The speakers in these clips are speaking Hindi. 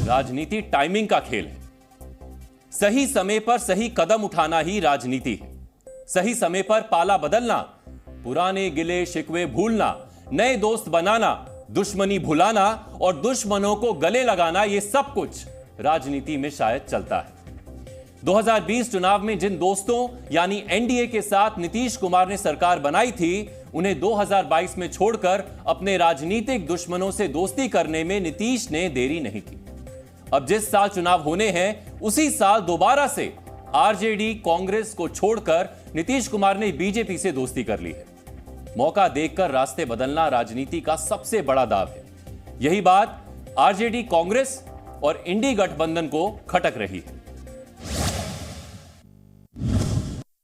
राजनीति टाइमिंग का खेल है। सही समय पर सही कदम उठाना ही राजनीति है। सही समय पर पाला बदलना, पुराने गिले शिकवे भूलना, नए दोस्त बनाना, दुश्मनी भुलाना और दुश्मनों को गले लगाना, यह सब कुछ राजनीति में शायद चलता है। 2020 चुनाव में जिन दोस्तों यानी एनडीए के साथ नीतीश कुमार ने सरकार बनाई थी, उन्हें 2022 में छोड़कर अपने राजनीतिक दुश्मनों से दोस्ती करने में नीतीश ने देरी नहीं की। अब जिस साल चुनाव होने हैं, उसी साल दोबारा से आरजेडी कांग्रेस को छोड़कर नीतीश कुमार ने बीजेपी से दोस्ती कर ली है। मौका देखकर रास्ते बदलना राजनीति का सबसे बड़ा दाव है। यही बात आरजेडी कांग्रेस और इंडी गठबंधन को खटक रही है।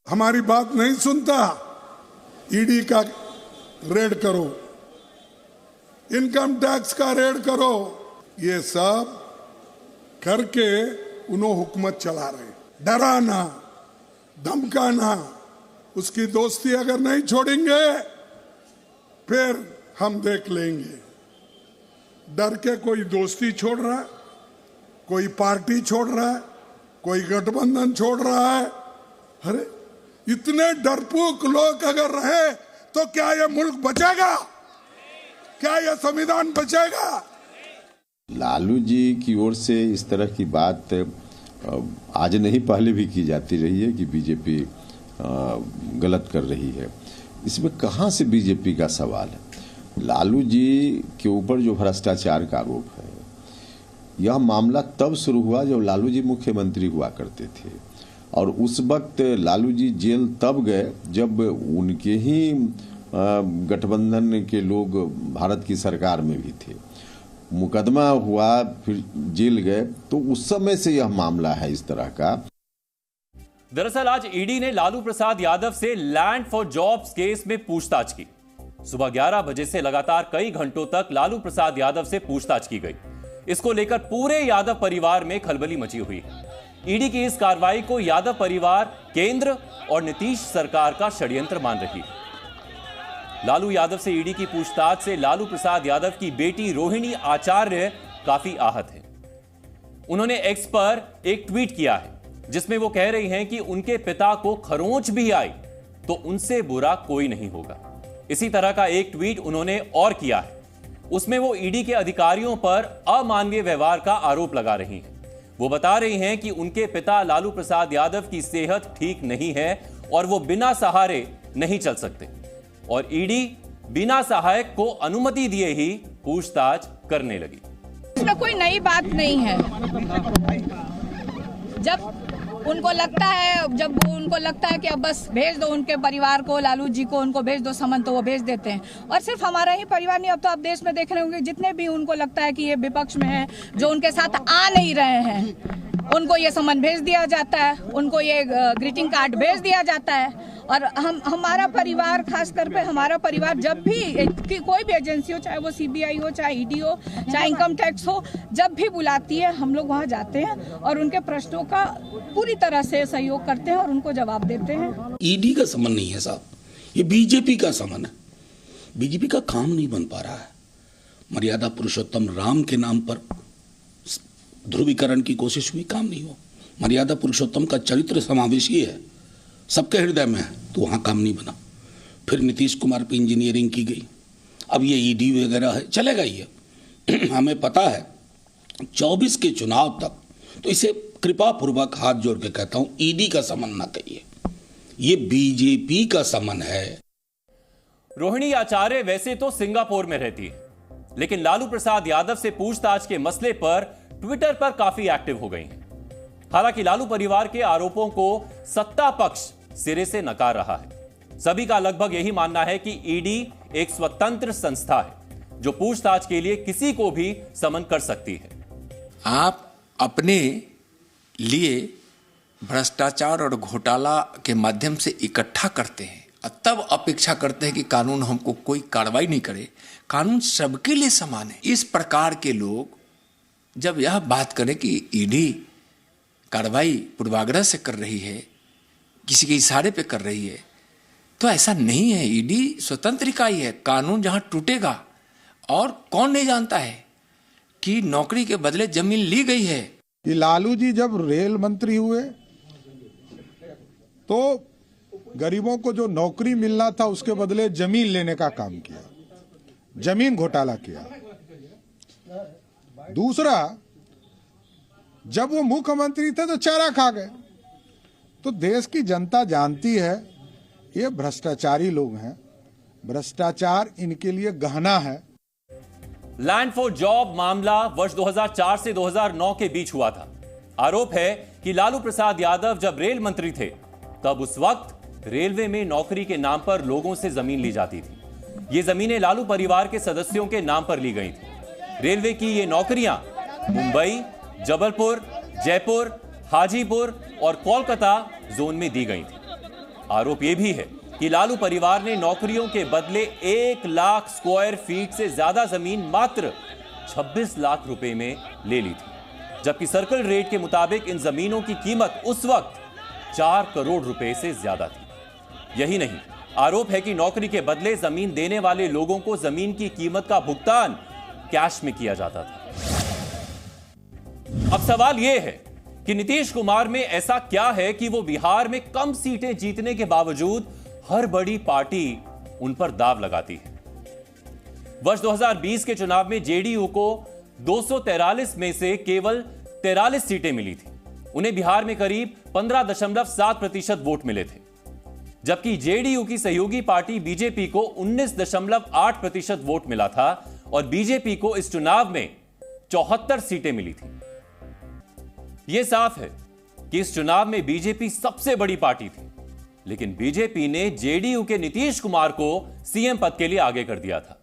हमारी बात नहीं सुनता, ईडी का रेड करो, इनकम टैक्स का रेड करो, ये सब करके उन्होंने हुकूमत चला रहे। डराना, धमकाना, उसकी दोस्ती अगर नहीं छोड़ेंगे फिर हम देख लेंगे। डर के कोई दोस्ती छोड़ रहा है, कोई पार्टी छोड़ रहा है, कोई गठबंधन छोड़ रहा है। अरे इतने डरपोक लोग अगर रहे तो क्या यह मुल्क बचेगा? क्या यह संविधान बचेगा? लालू जी की ओर से इस तरह की बात आज नहीं, पहले भी की जाती रही है कि बीजेपी गलत कर रही है। इसमें कहां से बीजेपी का सवाल है? लालू जी के ऊपर जो भ्रष्टाचार का आरोप है, यह मामला तब शुरू हुआ जब लालू जी मुख्यमंत्री हुआ करते थे, और उस वक्त लालू जी जेल तब गए जब उनके ही गठबंधन के लोग भारत की सरकार में भी थे। मुकदमा हुआ, फिर जेल गए, तो उस समय से यह मामला है इस तरह का। दरअसल आज ईडी ने लालू प्रसाद यादव से लैंड फॉर जॉब्स केस में पूछताछ की। सुबह 11 बजे से लगातार कई घंटों तक लालू प्रसाद यादव से पूछताछ की गई। इसको लेकर पूरे यादव परिवार में खलबली मची हुई है। ईडी की इस कार्रवाई को यादव परिवार केंद्र और नीतीश सरकार का षड्यंत्र मान रही है। लालू यादव से ईडी की पूछताछ से लालू प्रसाद यादव की बेटी रोहिणी आचार्य काफी आहत है। उन्होंने एक्स पर एक ट्वीट किया है जिसमें वो कह रही हैं कि उनके पिता को खरोंच भी आई तो उनसे बुरा कोई नहीं होगा। इसी तरह का एक ट्वीट उन्होंने और किया है। उसमें वो ईडी के अधिकारियों पर अमानवीय व्यवहार का आरोप लगा रही हैं। वो बता रही हैं कि उनके पिता लालू प्रसाद यादव की सेहत ठीक नहीं है और वो बिना सहारे नहीं चल सकते, और ईडी बिना सहायक को अनुमति दिए ही पूछताछ करने लगी। इसमें कोई नई बात नहीं है। जब उनको लगता है कि अब बस भेज दो उनके परिवार को, लालू जी को उनको भेज दो समन, तो वो भेज देते हैं। और सिर्फ हमारा ही परिवार नहीं, अब तो आप देश में देख रहे होंगे जितने भी उनको लगता है कि ये विपक्ष में है, जो उनके साथ आ नहीं रहे हैं, उनको ये समन भेज दिया जाता है, उनको ये ग्रीटिंग कार्ड भेज दिया जाता है। और हमारा परिवार, खास कर पे हमारा परिवार, जब भी कोई भी एजेंसी हो, चाहे वो सीबीआई हो, चाहे ईडी हो, चाहे इनकम टैक्स हो, जब भी बुलाती है हम लोग वहाँ जाते हैं और उनके प्रश्नों का पूरी तरह से सहयोग करते हैं और उनको जवाब देते हैं। ईडी का समन नहीं है साहब, ये बीजेपी का समन है। बीजेपी का काम नहीं बन पा रहा है। मर्यादा पुरुषोत्तम राम के नाम पर ध्रुवीकरण की कोशिश हुई, काम नहीं हुआ। मर्यादा पुरुषोत्तम का चरित्र समावेशी है, सबके हृदय में है, तो वहाँ काम नहीं बना। फिर नीतीश कुमार पे इंजीनियरिंग की गई। अब ये ईडी वगैरह है, चलेगा ये हमें पता है 24 के चुनाव तक। तो इसे कृपा पूर्वक हाथ जोड़ के कहता हूँ, ईडी का समन ना कहिए, ये बीजेपी का समन है। रोहिणी आचार्य वैसे तो सिंगापुर में रहती है, लेकिन लालू प्रसाद यादव से पूछताछ के मसले पर ट्विटर पर काफी एक्टिव हो गई हैं। हालांकि लालू परिवार के आरोपों को सत्ता पक्ष सिरे से नकार रहा है। सभी का लगभग यही मानना है कि ईडी एक स्वतंत्र संस्था है जो पूछताछ के लिए किसी को भी समन कर सकती है। आप अपने लिए भ्रष्टाचार और घोटाला के माध्यम से इकट्ठा करते हैं और तब अपेक्षा करते हैं कि कानून हमको कोई कार्रवाई नहीं करे। कानून सबके लिए समान है। इस प्रकार के लोग जब यह बात करें कि ईडी कार्रवाई पूर्वाग्रह से कर रही है, किसी के इशारे पे कर रही है, तो ऐसा नहीं है। ईडी स्वतंत्र इकाई है। कानून जहां टूटेगा, और कौन नहीं जानता है कि नौकरी के बदले जमीन ली गई है। कि लालू जी जब रेल मंत्री हुए तो गरीबों को जो नौकरी मिलना था उसके बदले जमीन लेने का काम किया, जमीन घोटाला किया। दूसरा, जब वो मुख्यमंत्री थे तो चारा खा गए। तो देश की जनता जानती है ये भ्रष्टाचारी लोग हैं, भ्रष्टाचार इनके लिए गहना है। लैंड फॉर जॉब मामला वर्ष 2004 से 2009 के बीच हुआ था। आरोप है कि लालू प्रसाद यादव जब रेल मंत्री थे तब उस वक्त रेलवे में नौकरी के नाम पर लोगों से जमीन ली जाती थी। ये जमीनें लालू परिवार के सदस्यों के नाम पर ली गई थी। रेलवे की ये नौकरियां मुंबई, जबलपुर, जयपुर, हाजीपुर और कोलकाता जोन में दी गई थी। आरोप यह भी है कि लालू परिवार ने नौकरियों के बदले 1 लाख स्क्वायर फीट से ज्यादा जमीन मात्र 26 लाख रुपए में ले ली थी, जबकि सर्कल रेट के मुताबिक इन जमीनों की कीमत उस वक्त 4 करोड़ रुपए से ज्यादा थी। यही नहीं, आरोप है कि नौकरी के बदले जमीन देने वाले लोगों को जमीन की कीमत का भुगतान कैश में किया जाता था। अब सवाल यह है कि नीतीश कुमार में ऐसा क्या है कि वो बिहार में कम सीटें जीतने के बावजूद हर बड़ी पार्टी उन पर दाव लगाती है। वर्ष 2020 के चुनाव में जेडीयू को 243 में से केवल 43 सीटें मिली थी। उन्हें बिहार में करीब 15.7% वोट मिले थे, जबकि जेडीयू की सहयोगी पार्टी बीजेपी को 19.8% वोट मिला था और बीजेपी को इस चुनाव में 74 सीटें मिली थी। यह साफ है कि इस चुनाव में बीजेपी सबसे बड़ी पार्टी थी, लेकिन बीजेपी ने जेडीयू के नीतीश कुमार को सीएम पद के लिए आगे कर दिया था।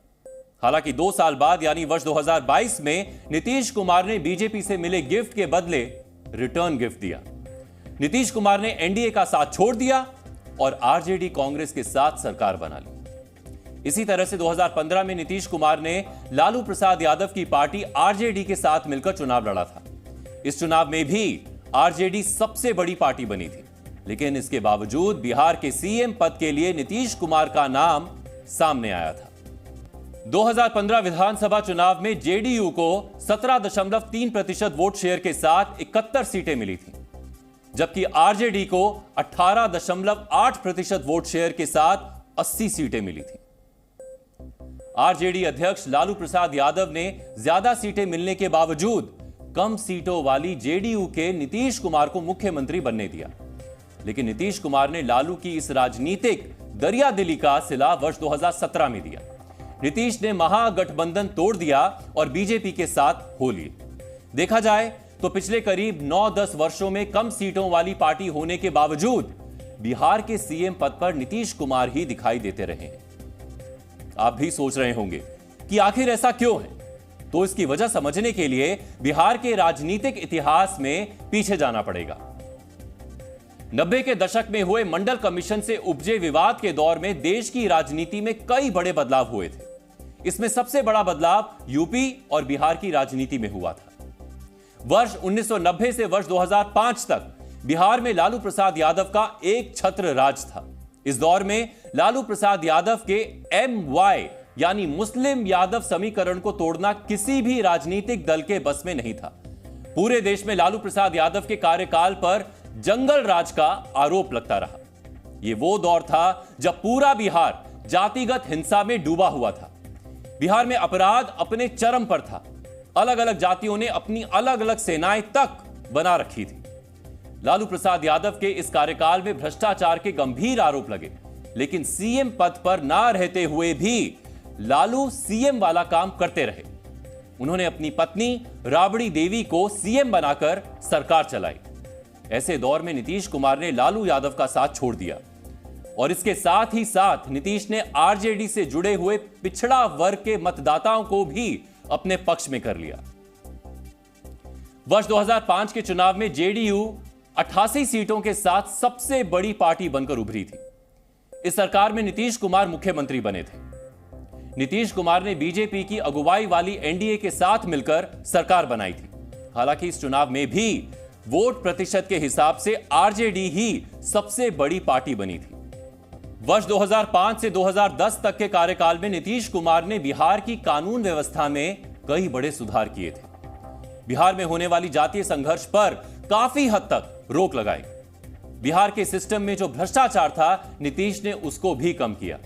हालांकि 2 साल बाद यानी वर्ष 2022 में नीतीश कुमार ने बीजेपी से मिले गिफ्ट के बदले रिटर्न गिफ्ट दिया। नीतीश कुमार ने एनडीए का साथ छोड़ दिया और आरजेडी कांग्रेस के साथ सरकार बना ली। इसी तरह से 2015 में नीतीश कुमार ने लालू प्रसाद यादव की पार्टी आरजेडी के साथ मिलकर चुनाव लड़ा था। इस चुनाव में भी आरजेडी सबसे बड़ी पार्टी बनी थी, लेकिन इसके बावजूद बिहार के सीएम पद के लिए नीतीश कुमार का नाम सामने आया था। 2015 विधानसभा चुनाव में जेडीयू को 17.3% वोट शेयर के साथ 71 सीटें मिली थी, जबकि आरजेडी को 18.8% वोट शेयर के साथ 80 सीटें मिली थी। आरजेडी अध्यक्ष लालू प्रसाद यादव ने ज्यादा सीटें मिलने के बावजूद कम सीटों वाली जेडीयू के नीतीश कुमार को मुख्यमंत्री बनने दिया, लेकिन नीतीश कुमार ने लालू की इस राजनीतिक दरियादिली का सिला वर्ष 2017 में दिया। नीतीश ने महागठबंधन तोड़ दिया और बीजेपी के साथ हो लिए। देखा जाए तो पिछले करीब 9-10 वर्षों में कम सीटों वाली पार्टी होने के बावजूद बिहार के सीएम पद पर नीतीश कुमार ही दिखाई देते रहे हैं। आप भी सोच रहे होंगे कि आखिर ऐसा क्यों है, तो इसकी वजह समझने के लिए बिहार के राजनीतिक इतिहास में पीछे जाना पड़ेगा। 90 के दशक में हुए मंडल कमीशन से उपजे विवाद के दौर में देश की राजनीति में कई बड़े बदलाव हुए थे। इसमें सबसे बड़ा बदलाव यूपी और बिहार की राजनीति में हुआ था। वर्ष 1990 से वर्ष 2005 तक बिहार में लालू प्रसाद यादव का एक छत्र राज था। इस दौर में लालू प्रसाद यादव के MY यानी मुस्लिम यादव समीकरण को तोड़ना किसी भी राजनीतिक दल के बस में नहीं था। पूरे देश में लालू प्रसाद यादव के कार्यकाल पर जंगल राज का आरोप लगता रहा। यह वो दौर था जब पूरा बिहार जातिगत हिंसा में डूबा हुआ था। बिहार में अपराध अपने चरम पर था। अलग अलग जातियों ने अपनी अलग अलग सेनाएं तक बना रखी थी। लालू प्रसाद यादव के इस कार्यकाल में भ्रष्टाचार के गंभीर आरोप लगे, लेकिन सीएम पद पर ना रहते हुए भी लालू सीएम वाला काम करते रहे। उन्होंने अपनी पत्नी राबड़ी देवी को सीएम बनाकर सरकार चलाई। ऐसे दौर में नीतीश कुमार ने लालू यादव का साथ छोड़ दिया और इसके साथ ही साथ नीतीश ने आरजेडी से जुड़े हुए पिछड़ा वर्ग के मतदाताओं को भी अपने पक्ष में कर लिया। वर्ष 2005 के चुनाव में जेडीयू 88 सीटों के साथ सबसे बड़ी पार्टी बनकर उभरी थी। इस सरकार में नीतीश कुमार मुख्यमंत्री बने थे। नीतीश कुमार ने बीजेपी की अगुवाई वाली एनडीए के साथ मिलकर सरकार बनाई थी। हालांकि इस चुनाव में भी वोट प्रतिशत के हिसाब से आरजेडी ही सबसे बड़ी पार्टी बनी थी। वर्ष 2005 से 2010 तक के कार्यकाल में नीतीश कुमार ने बिहार की कानून व्यवस्था में कई बड़े सुधार किए थे। बिहार में होने वाली जातीय संघर्ष पर काफी हद तक रोक लगाई। बिहार के सिस्टम में जो भ्रष्टाचार था, नीतीश ने उसको भी कम किया।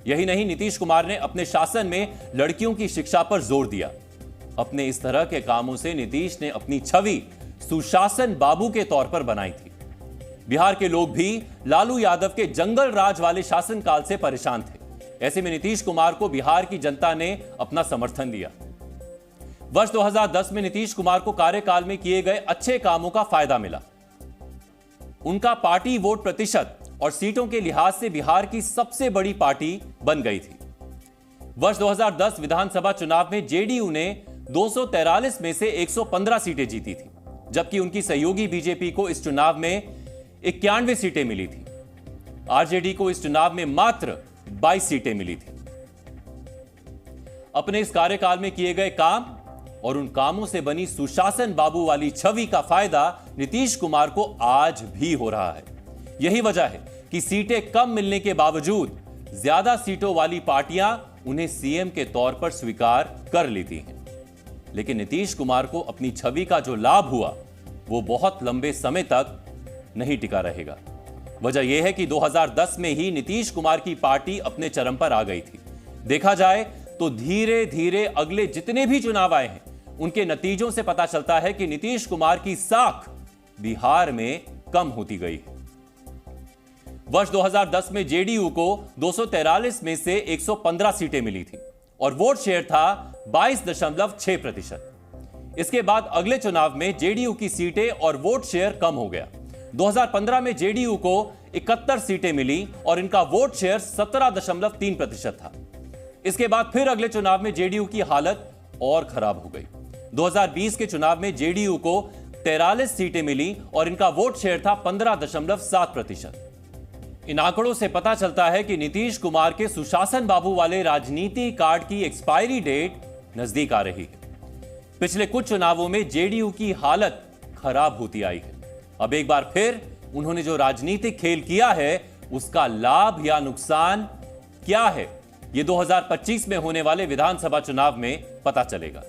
यही नहीं, नीतीश कुमार ने अपने शासन में लड़कियों की शिक्षा पर जोर दिया। अपने इस तरह के कामों से नीतीश ने अपनी छवि सुशासन बाबू के तौर पर बनाई थी। बिहार के लोग भी लालू यादव के जंगल राज वाले शासनकाल से परेशान थे। ऐसे में नीतीश कुमार को बिहार की जनता ने अपना समर्थन दिया। वर्ष 2010 में नीतीश कुमार को कार्यकाल में किए गए अच्छे कामों का फायदा मिला। उनका पार्टी वोट प्रतिशत और सीटों के लिहाज से बिहार की सबसे बड़ी पार्टी बन गई थी। वर्ष 2010 विधानसभा चुनाव में जेडीयू ने 243 में से 115 सीटें जीती थी, जबकि उनकी सहयोगी बीजेपी को इस चुनाव में 91 सीटें मिली थी। आरजेडी को इस चुनाव में मात्र 22 सीटें मिली थी। अपने इस कार्यकाल में किए गए काम और उन कामों से बनी सुशासन बाबू वाली छवि का फायदा नीतीश कुमार को आज भी हो रहा है। यही वजह है कि सीटें कम मिलने के बावजूद ज्यादा सीटों वाली पार्टियां उन्हें सीएम के तौर पर स्वीकार कर लेती हैं। लेकिन नीतीश कुमार को अपनी छवि का जो लाभ हुआ, वो बहुत लंबे समय तक नहीं टिका रहेगा। वजह यह है कि 2010 में ही नीतीश कुमार की पार्टी अपने चरम पर आ गई थी। देखा जाए तो धीरे धीरे अगले जितने भी चुनाव आए हैं, उनके नतीजों से पता चलता है कि नीतीश कुमार की साख बिहार में कम होती गई है। वर्ष 2010 में जेडीयू को 243 में से 115 सीटें मिली थी और वोट शेयर था 22.6%। इसके बाद अगले चुनाव में जेडीयू की सीटें और वोट शेयर कम हो गया। 2015 में जेडीयू को 71 सीटें मिली और इनका वोट शेयर 17.3% था। इसके बाद फिर अगले चुनाव में जेडीयू की हालत और खराब हो गई। 2020 के चुनाव में जेडीयू को 43 सीटें मिली और इनका वोट शेयर था 15.7%। इन आंकड़ों से पता चलता है कि नीतीश कुमार के सुशासन बाबू वाले राजनीति कार्ड की एक्सपायरी डेट नजदीक आ रही है। पिछले कुछ चुनावों में जेडीयू की हालत खराब होती आई है। अब एक बार फिर उन्होंने जो राजनीतिक खेल किया है, उसका लाभ या नुकसान क्या है, यह 2025 में होने वाले विधानसभा चुनाव में पता चलेगा।